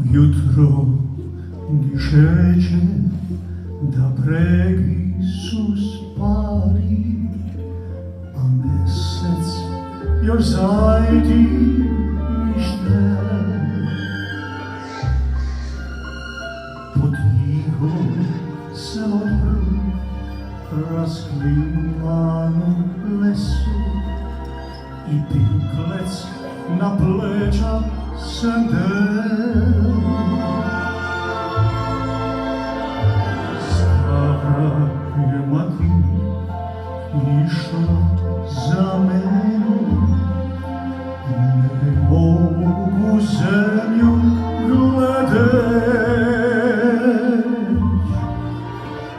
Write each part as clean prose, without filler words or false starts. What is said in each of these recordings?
Jutro dišeće da bregi su spali, a mesec još zajdi nište. Potiho se odpru rasklimanu lesu i pinklec na pleća sende. Stara je mati išla za menom, ne mogu zemlju gledeć,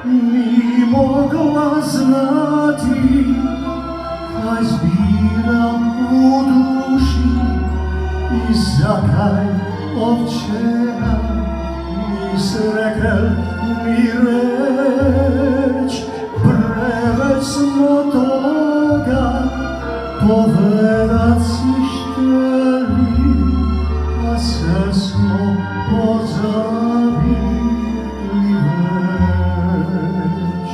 ni mogla znati kaj zbira u duši i zakaj ovčera nis rekel ni reč. Preveč smo toga povedat si šteli, a se smo pozabili već.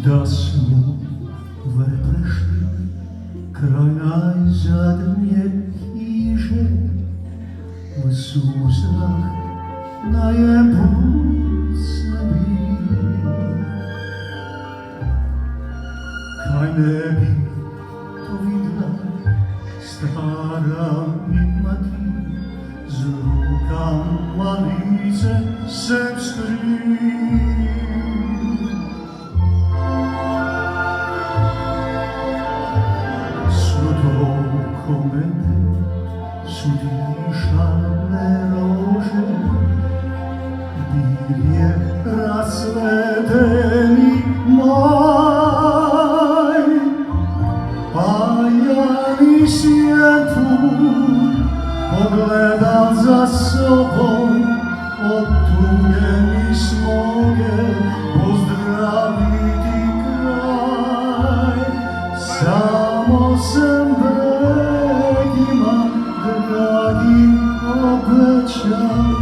Da smo prešli kraj najzadnje hiže, v suzah najebut se bili. Kaj ne bi to videla stara mi mati, z rukama lice sem skril. Komete su dišale rože, bil je razvedeni maj, a ja nisam tu pogledal za sobom, od tuge nis moge pozdraviti kraj. Samo sam dragim obećao